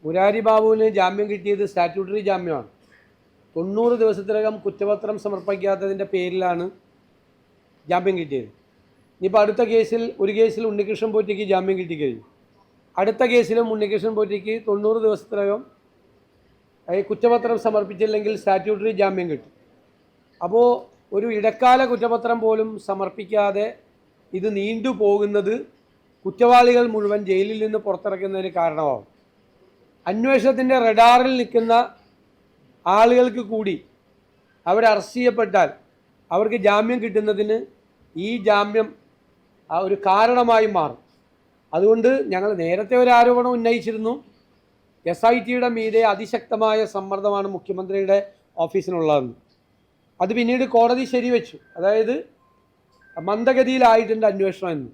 മുരാരി ബാബുവിന് ജാമ്യം കിട്ടിയത് സ്റ്റാറ്റ്യൂട്ടറി ജാമ്യമാണ്. 90 ദിവസത്തിനകം കുറ്റപത്രം സമർപ്പിക്കാത്തതിൻ്റെ പേരിലാണ് ജാമ്യം കിട്ടിയത്. ഇനിയിപ്പോൾ അടുത്ത കേസിൽ ഒരു കേസിൽ ഉണ്ണികൃഷ്ണൻ പോറ്റിക്ക് ജാമ്യം കിട്ടിക്കഴിഞ്ഞു. അടുത്ത കേസിലും ഉണ്ണികൃഷ്ണൻ പോറ്റിക്ക് 90 ദിവസത്തിനകം കുറ്റപത്രം സമർപ്പിച്ചില്ലെങ്കിൽ സ്റ്റാറ്റ്യൂട്ടറി ജാമ്യം കിട്ടും. അപ്പോൾ ഒരു ഇടക്കാല കുറ്റപത്രം പോലും സമർപ്പിക്കാതെ ഇത് നീണ്ടുപോകുന്നത് കുറ്റവാളികൾ മുഴുവൻ ജയിലിൽ നിന്ന് പുറത്തിറക്കുന്നതിന് കാരണമാകും. അന്വേഷണത്തിൻ്റെ റഡാറിൽ നിൽക്കുന്ന ആളുകൾക്ക് കൂടി അവർ അറസ്റ്റ് ചെയ്യപ്പെട്ടാൽ അവർക്ക് ജാമ്യം കിട്ടുന്നതിന് ഈ ജാമ്യം ഒരു കാരണമായി മാറും. അതുകൊണ്ട് ഞങ്ങൾ നേരത്തെ ഒരു ആരോപണം ഉന്നയിച്ചിരുന്നു. SITയുടെ മീതെ അതിശക്തമായ സമ്മർദ്ദമാണ് മുഖ്യമന്ത്രിയുടെ ഓഫീസിനുള്ളതെന്ന്. അത് പിന്നീട് കോടതി ശരിവെച്ചു. അതായത് മന്ദഗതിയിലായിട്ടുണ്ട് അന്വേഷണം എന്ന്.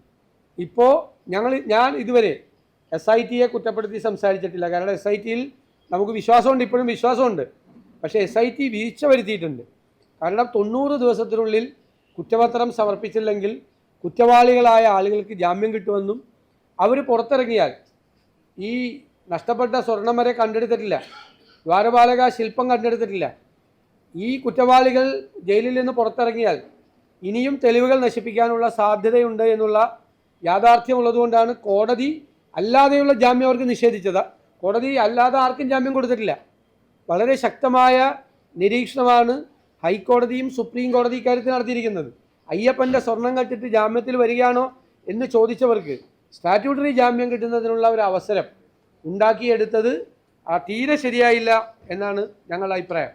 ഇപ്പോൾ ഞാൻ ഇതുവരെ SITയെ കുറ്റപ്പെടുത്തി സംസാരിച്ചിട്ടില്ല. കാരണം SITയിൽ നമുക്ക് വിശ്വാസമുണ്ട്, ഇപ്പോഴും വിശ്വാസമുണ്ട്. പക്ഷേ SIT വീഴ്ച വരുത്തിയിട്ടുണ്ട്. കാരണം 90 ദിവസത്തിനുള്ളിൽ കുറ്റപത്രം സമർപ്പിച്ചില്ലെങ്കിൽ കുറ്റവാളികളായ ആളുകൾക്ക് ജാമ്യം കിട്ടുമെന്നും അവർ പുറത്തിറങ്ങിയാൽ ഈ നഷ്ടപ്പെട്ട സ്വർണം വരെ കണ്ടെടുത്തിട്ടില്ല, ദ്വാരപാലക ശില്പം കണ്ടെടുത്തിട്ടില്ല. ഈ കുറ്റവാളികൾ ജയിലിൽ നിന്ന് പുറത്തിറങ്ങിയാൽ ഇനിയും തെളിവുകൾ നശിപ്പിക്കാനുള്ള സാധ്യതയുണ്ട് എന്നുള്ള യാഥാർത്ഥ്യമുള്ളതുകൊണ്ടാണ് കോടതി അല്ലാതെയുള്ള ജാമ്യം അവർക്ക് നിഷേധിച്ചത്. കോടതി അല്ലാതെ ആർക്കും ജാമ്യം കൊടുത്തിട്ടില്ല. വളരെ ശക്തമായ നിരീക്ഷണമാണ് ഹൈക്കോടതിയും സുപ്രീം കോടതി ഇക്കാര്യത്തിൽ നടത്തിയിരിക്കുന്നത്. അയ്യപ്പൻ്റെ സ്വർണം കട്ടിട്ട് ജാമ്യത്തിൽ വരികയാണോ എന്ന് ചോദിച്ചവർക്ക് സ്റ്റാറ്റ്യൂട്ടറി ജാമ്യം കിട്ടുന്നതിനുള്ള ഒരു അവസരം ഉണ്ടാക്കിയെടുത്തത് തീരെ ശരിയായില്ല എന്നാണ് ഞങ്ങളുടെ അഭിപ്രായം.